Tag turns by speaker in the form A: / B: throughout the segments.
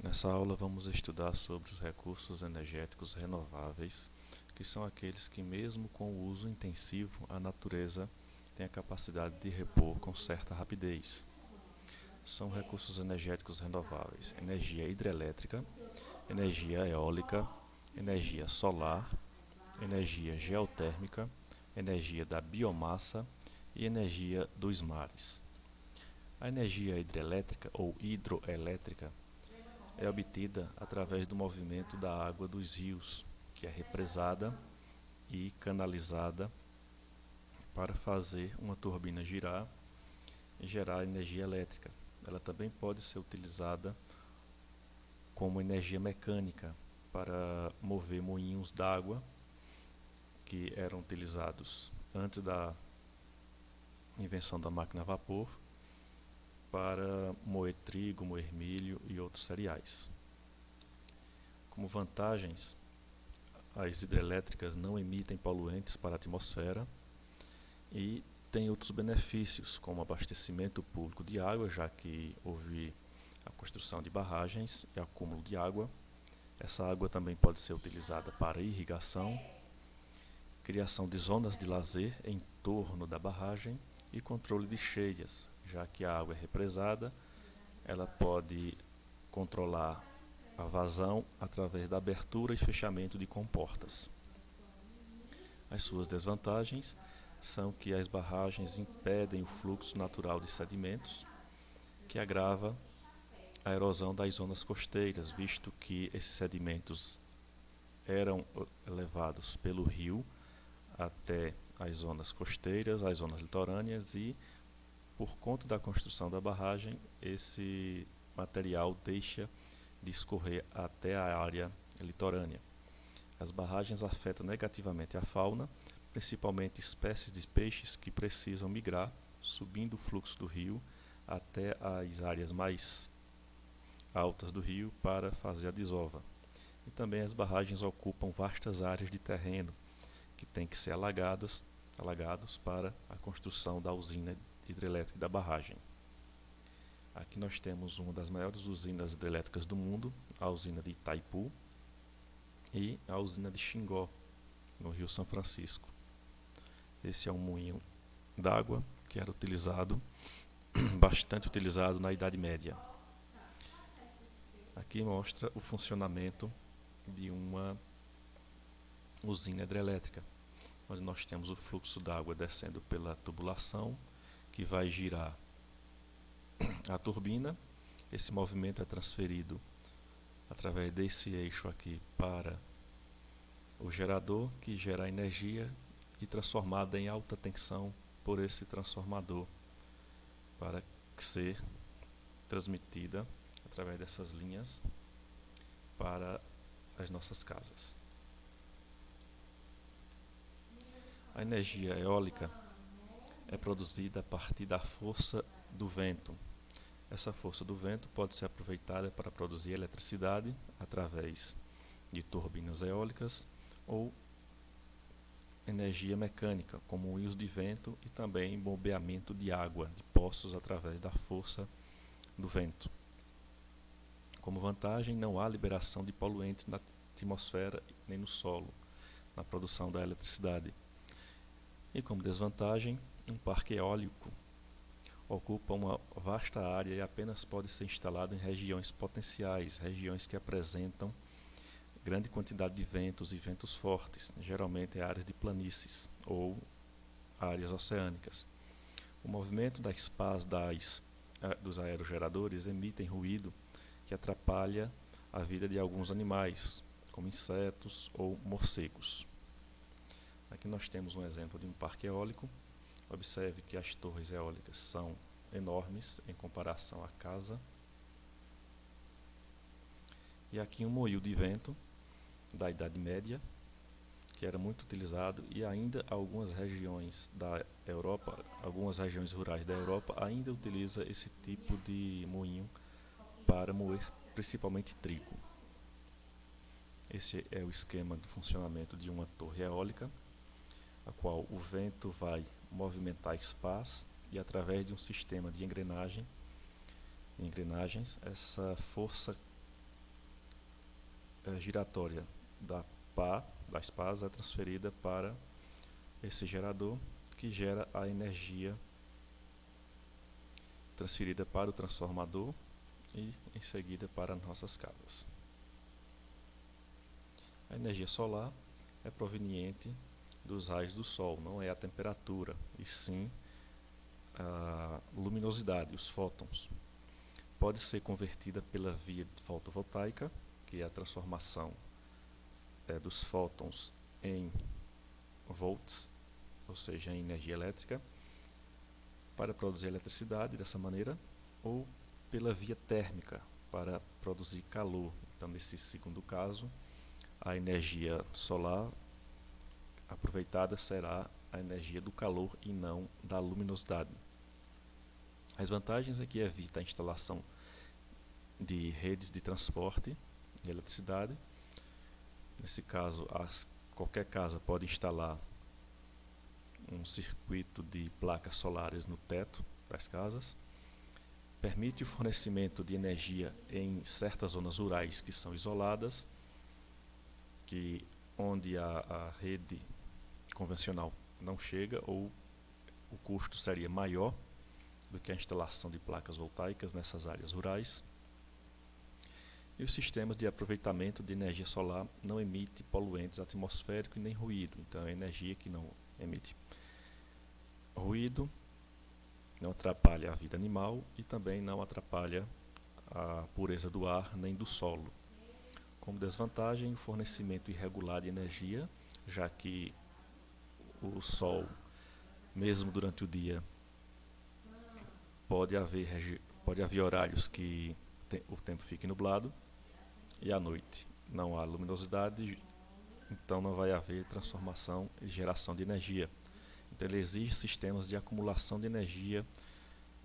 A: Nessa aula vamos estudar sobre os recursos energéticos renováveis, que são aqueles que, mesmo com o uso intensivo, a natureza tem a capacidade de repor com certa rapidez. São recursos energéticos renováveis: energia hidrelétrica, energia eólica, energia solar, energia geotérmica, energia da biomassa e energia dos mares. A energia hidrelétrica ou hidroelétrica é obtida através do movimento da água dos rios, que é represada e canalizada para fazer uma turbina girar e gerar energia elétrica. Ela também pode ser utilizada como energia mecânica para mover moinhos d'água que eram utilizados antes da invenção da máquina a vapor para moer trigo, moer milho e outros cereais. Como vantagens, as hidrelétricas não emitem poluentes para a atmosfera e tem outros benefícios, como abastecimento público de água, já que houve a construção de barragens e acúmulo de água. Essa água também pode ser utilizada para irrigação, criação de zonas de lazer em torno da barragem e controle de cheias, já que a água é represada, ela pode controlar a vazão através da abertura e fechamento de comportas. As suas desvantagens são que as barragens impedem o fluxo natural de sedimentos, que agrava a erosão das zonas costeiras, visto que esses sedimentos eram levados pelo rio até as zonas costeiras, as zonas litorâneas e, por conta da construção da barragem, esse material deixa de escorrer até a área litorânea. As barragens afetam negativamente a fauna, principalmente espécies de peixes que precisam migrar, subindo o fluxo do rio até as áreas mais altas do rio para fazer a desova. E também as barragens ocupam vastas áreas de terreno que têm que ser alagados para a construção da usina hidrelétrica da barragem. Aqui nós temos uma das maiores usinas hidrelétricas do mundo, a usina de Itaipu e a usina de Xingó, no Rio São Francisco. Esse é um moinho d'água que era utilizado, bastante utilizado na Idade Média. Aqui mostra o funcionamento de uma usina hidrelétrica, onde nós temos o fluxo d'água descendo pela tubulação, que vai girar a turbina. Esse movimento é transferido através desse eixo aqui para o gerador, que gera energia e transformada em alta tensão por esse transformador, para ser transmitida através dessas linhas para as nossas casas. A energia eólica é produzida a partir da força do vento. Essa força do vento pode ser aproveitada para produzir eletricidade através de turbinas eólicas ou energia mecânica, como moinhos de vento e também bombeamento de água de poços através da força do vento. Como vantagem, não há liberação de poluentes na atmosfera nem no solo, na produção da eletricidade. E como desvantagem, um parque eólico ocupa uma vasta área e apenas pode ser instalado em regiões potenciais, regiões que apresentam grande quantidade de ventos e ventos fortes, geralmente áreas de planícies ou áreas oceânicas. O movimento das pás dos aerogeradores emitem ruído que atrapalha a vida de alguns animais, como insetos ou morcegos. Aqui nós temos um exemplo de um parque eólico. Observe que as torres eólicas são enormes em comparação à casa. E aqui um moinho de vento da Idade Média, que era muito utilizado, e ainda algumas regiões da Europa, algumas regiões rurais da Europa ainda utiliza esse tipo de moinho para moer principalmente trigo. Esse é o esquema de funcionamento de uma torre eólica, a qual o vento vai movimentar as pás e, através de um sistema de engrenagens, essa força giratória da das pás é transferida para esse gerador, que gera a energia transferida para o transformador e em seguida para nossas casas. A energia solar é proveniente dos raios do Sol, não é a temperatura, e sim a luminosidade, os fótons. Pode ser convertida pela via fotovoltaica, que é a transformação dos fótons em volts, ou seja, em energia elétrica, para produzir eletricidade dessa maneira, ou pela via térmica, para produzir calor. Então, nesse segundo caso, a energia solar aproveitada será a energia do calor e não da luminosidade. As vantagens é que evita a instalação de redes de transporte de eletricidade. Nesse caso, qualquer casa pode instalar um circuito de placas solares no teto das casas. Permite o fornecimento de energia em certas zonas rurais que são isoladas, onde a rede convencional não chega, ou o custo seria maior do que a instalação de placas voltaicas nessas áreas rurais. E os sistemas de aproveitamento de energia solar não emitem poluentes atmosféricos e nem ruído. Então, é energia que não emite ruído, não atrapalha a vida animal e também não atrapalha a pureza do ar nem do solo. Como desvantagem, o fornecimento irregular de energia, já que o sol, mesmo durante o dia, pode haver horários que o tempo fique nublado e à noite não há luminosidade, então não vai haver transformação e geração de energia. Então ele exige sistemas de acumulação de energia,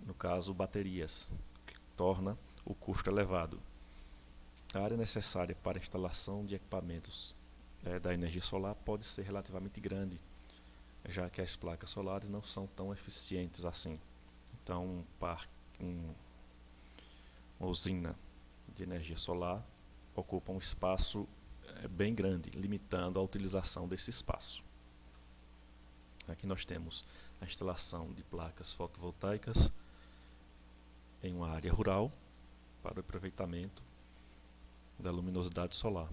A: no caso baterias, que torna o custo elevado. A área necessária para a instalação de equipamentos da energia solar pode ser relativamente grande, já que as placas solares não são tão eficientes assim. Então, uma usina de energia solar ocupa um espaço bem grande, limitando a utilização desse espaço. Aqui nós temos a instalação de placas fotovoltaicas em uma área rural para o aproveitamento da luminosidade solar.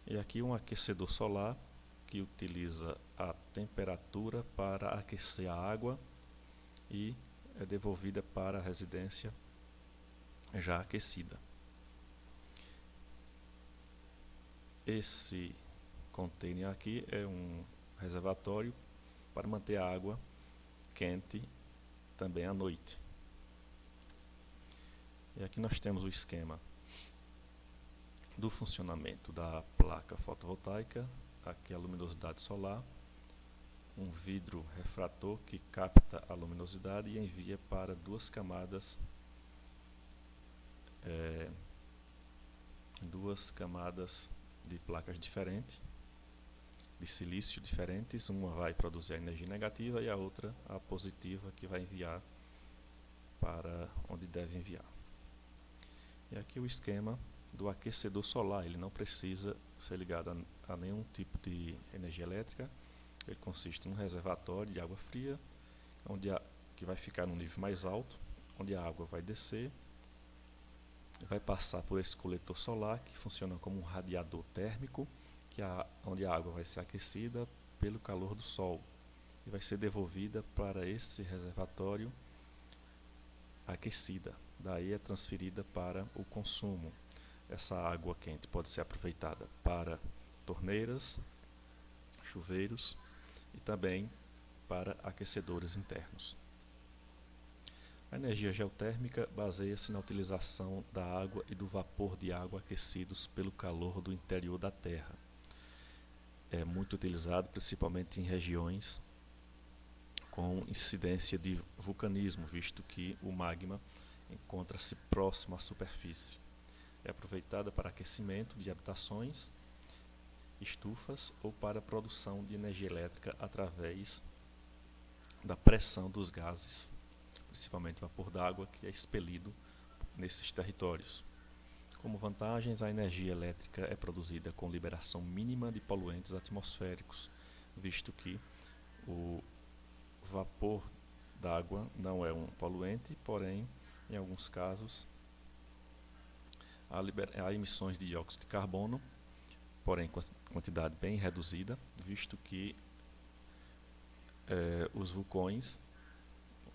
A: E aqui um aquecedor solar que utiliza a temperatura para aquecer a água e é devolvida para a residência já aquecida. Esse container aqui é um reservatório para manter a água quente também à noite. E aqui nós temos o esquema do funcionamento da placa fotovoltaica. Aqui a luminosidade solar, um vidro refrator que capta a luminosidade e envia para duas camadas de placas diferentes, de silício diferentes. Uma vai produzir a energia negativa e a outra a positiva, que vai enviar para onde deve enviar. E aqui o esquema do aquecedor solar. Ele não precisa ser ligado a nenhum tipo de energia elétrica. Ele consiste em um reservatório de água fria, que vai ficar num nível mais alto, onde a água vai descer, vai passar por esse coletor solar, que funciona como um radiador térmico, onde a água vai ser aquecida pelo calor do sol e vai ser devolvida para esse reservatório aquecida. Daí é transferida para o consumo. Essa água quente pode ser aproveitada para torneiras, chuveiros e também para aquecedores internos. A energia geotérmica baseia-se na utilização da água e do vapor de água aquecidos pelo calor do interior da Terra. É muito utilizado principalmente em regiões com incidência de vulcanismo, visto que o magma encontra-se próximo à superfície. É aproveitada para aquecimento de habitações, estufas ou para a produção de energia elétrica através da pressão dos gases, principalmente vapor d'água, que é expelido nesses territórios. Como vantagens, a energia elétrica é produzida com liberação mínima de poluentes atmosféricos, visto que o vapor d'água não é um poluente, porém, em alguns casos, há emissões de dióxido de carbono, porém com quantidade bem reduzida, visto que os vulcões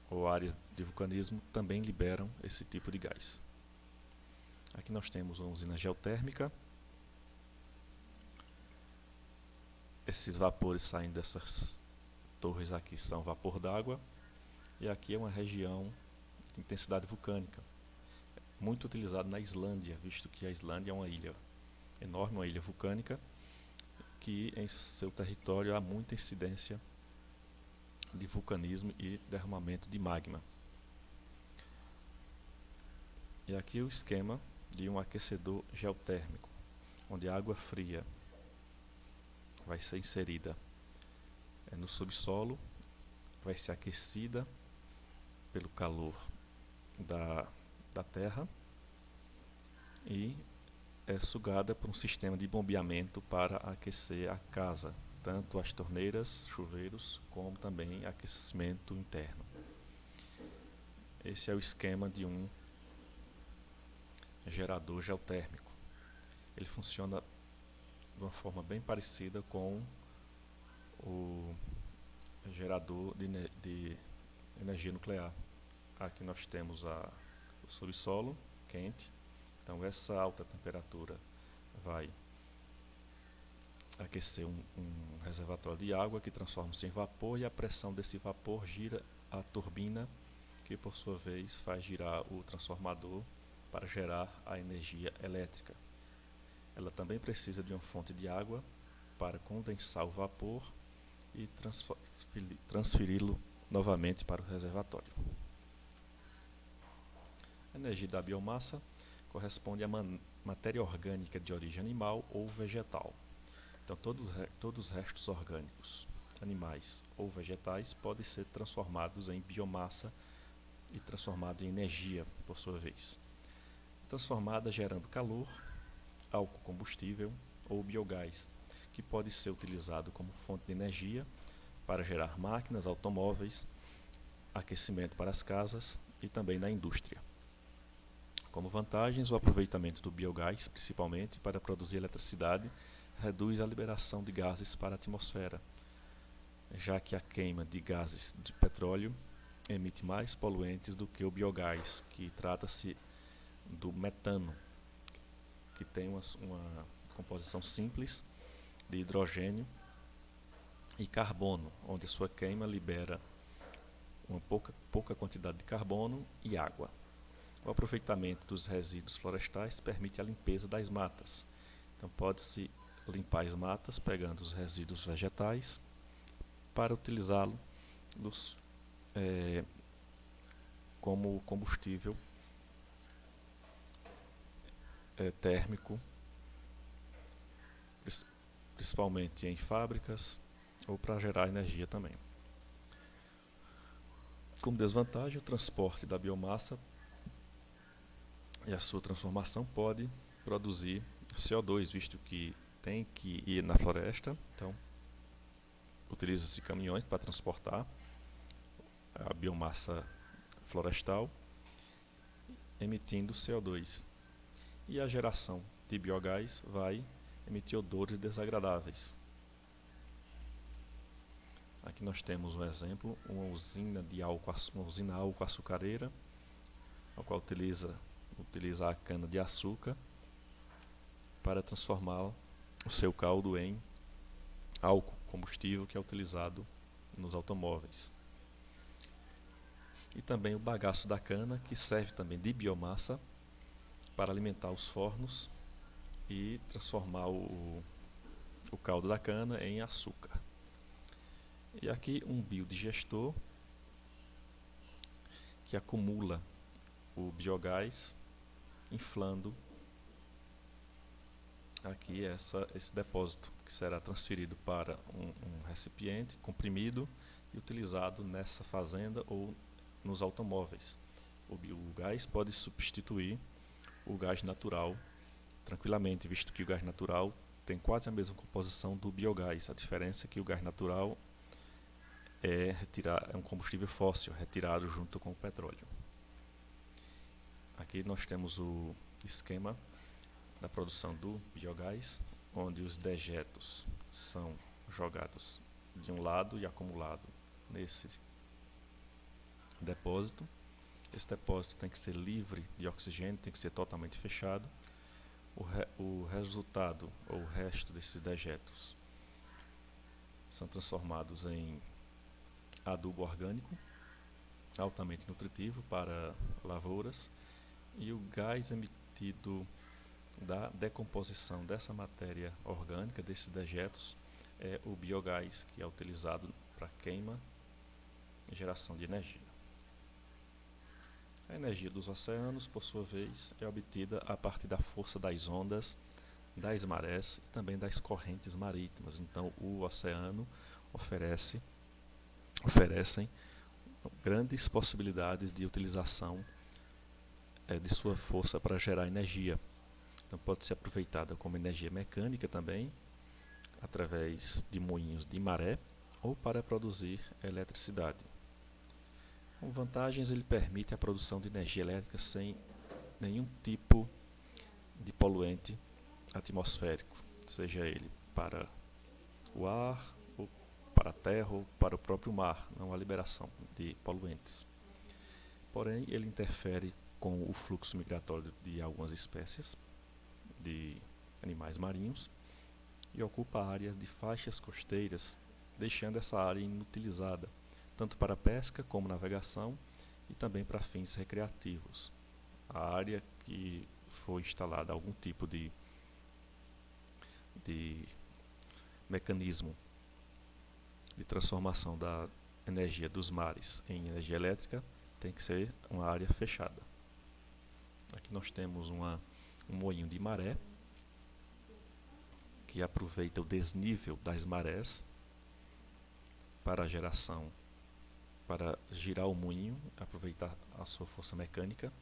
A: ou áreas de vulcanismo também liberam esse tipo de gás. Aqui nós temos uma usina geotérmica. Esses vapores saindo dessas torres aqui são vapor d'água. E aqui é uma região de intensidade vulcânica, muito utilizado na Islândia, visto que a Islândia é uma ilha enorme, uma ilha vulcânica, que em seu território há muita incidência de vulcanismo e derramamento de magma. E aqui o esquema de um aquecedor geotérmico, onde a água fria vai ser inserida no subsolo, vai ser aquecida pelo calor da terra e é sugada por um sistema de bombeamento para aquecer a casa, tanto as torneiras, chuveiros, como também aquecimento interno. Esse é o esquema de um gerador geotérmico. Ele funciona de uma forma bem parecida com o gerador de energia nuclear. Aqui nós temos o subsolo quente, então essa alta temperatura vai aquecer um reservatório de água que transforma-se em vapor, e a pressão desse vapor gira a turbina, que por sua vez faz girar o transformador para gerar a energia elétrica. Ela também precisa de uma fonte de água para condensar o vapor e transferi-lo novamente para o reservatório. A energia da biomassa corresponde à matéria orgânica de origem animal ou vegetal. Então, todos os restos orgânicos, animais ou vegetais, podem ser transformados em biomassa e transformados em energia, por sua vez. Transformada gerando calor, álcool combustível ou biogás, que pode ser utilizado como fonte de energia para gerar máquinas, automóveis, aquecimento para as casas e também na indústria. Como vantagens, o aproveitamento do biogás, principalmente para produzir eletricidade, reduz a liberação de gases para a atmosfera, já que a queima de gases de petróleo emite mais poluentes do que o biogás, que trata-se do metano, que tem uma composição simples de hidrogênio e carbono, onde sua queima libera uma pouca quantidade de carbono e água. O aproveitamento dos resíduos florestais permite a limpeza das matas. Então pode-se limpar as matas pegando os resíduos vegetais para utilizá-los como combustível térmico, principalmente em fábricas ou para gerar energia também. Como desvantagem, o transporte da biomassa e a sua transformação pode produzir CO2, visto que tem que ir na floresta, então utiliza-se caminhões para transportar a biomassa florestal, emitindo CO2. E a geração de biogás vai emitir odores desagradáveis. Aqui nós temos um exemplo, uma usina álcool açucareira, a qual utiliza a cana de açúcar para transformar o seu caldo em álcool, combustível que é utilizado nos automóveis. E também o bagaço da cana, que serve também de biomassa para alimentar os fornos e transformar o caldo da cana em açúcar. E aqui um biodigestor que acumula o biogás, inflando aqui esse depósito, que será transferido para um recipiente comprimido e utilizado nessa fazenda ou nos automóveis. O biogás pode substituir o gás natural tranquilamente, visto que o gás natural tem quase a mesma composição do biogás. A diferença é que o gás natural é um combustível fóssil retirado junto com o petróleo. Aqui nós temos o esquema da produção do biogás, onde os dejetos são jogados de um lado e acumulado nesse depósito. Esse depósito tem que ser livre de oxigênio, tem que ser totalmente fechado. O resultado, ou o resto desses dejetos, são transformados em adubo orgânico, altamente nutritivo para lavouras, e o gás emitido da decomposição dessa matéria orgânica, desses dejetos, é o biogás, que é utilizado para queima e geração de energia. A energia dos oceanos, por sua vez, é obtida a partir da força das ondas, das marés e também das correntes marítimas. Então, o oceano oferecem grandes possibilidades de utilização de sua força para gerar energia. Então, pode ser aproveitada como energia mecânica também, através de moinhos de maré, ou para produzir eletricidade. Com vantagens, ele permite a produção de energia elétrica sem nenhum tipo de poluente atmosférico, seja ele para o ar, ou para a terra, ou para o próprio mar. Não há liberação de poluentes. Porém, ele interfere com o fluxo migratório de algumas espécies de animais marinhos e ocupa áreas de faixas costeiras, deixando essa área inutilizada, tanto para pesca como navegação e também para fins recreativos. A área que foi instalada algum tipo de mecanismo de transformação da energia dos mares em energia elétrica tem que ser uma área fechada. Aqui nós temos um moinho de maré que aproveita o desnível das marés para a geração, para girar o moinho, aproveitar a sua força mecânica.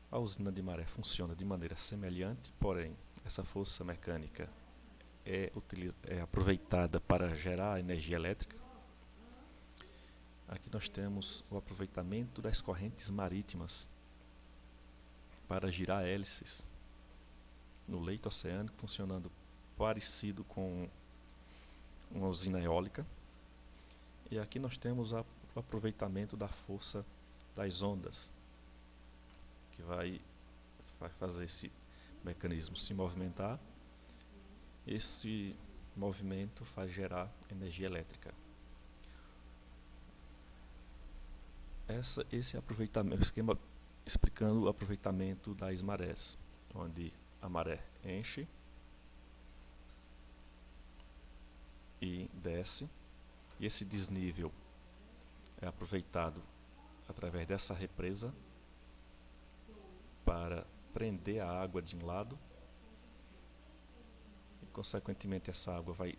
A: A usina de maré funciona de maneira semelhante, porém essa força mecânica é aproveitada para gerar energia elétrica. Aqui nós temos o aproveitamento das correntes marítimas para girar hélices no leito oceânico, funcionando parecido com uma usina eólica. E aqui nós temos o aproveitamento da força das ondas, que vai fazer esse mecanismo se movimentar. Esse movimento faz gerar energia elétrica. Esse aproveitamento, o esquema explicando o aproveitamento das marés, onde a maré enche e desce, e esse desnível é aproveitado através dessa represa para prender a água de um lado e, consequentemente, essa água vai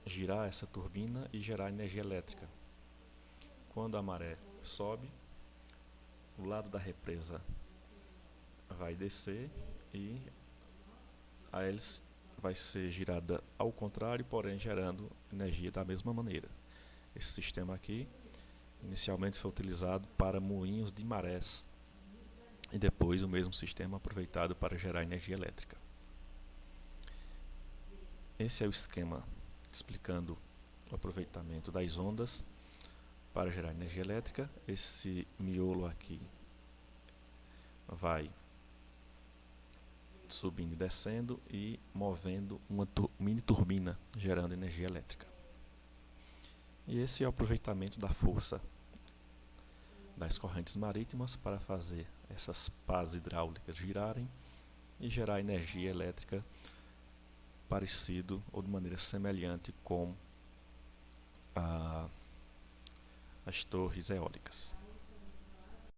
A: girar essa turbina e gerar energia elétrica. Quando a maré sobe, o lado da represa vai descer e a hélice vai ser girada ao contrário, porém gerando energia da mesma maneira. Esse sistema aqui inicialmente foi utilizado para moinhos de marés e depois o mesmo sistema aproveitado para gerar energia elétrica. Esse é o esquema explicando o aproveitamento das ondas para gerar energia elétrica. Esse miolo aqui vai subindo e descendo e movendo uma mini turbina gerando energia elétrica. E esse é o aproveitamento da força das correntes marítimas para fazer essas pás hidráulicas girarem e gerar energia elétrica parecido ou de maneira semelhante com as torres eólicas.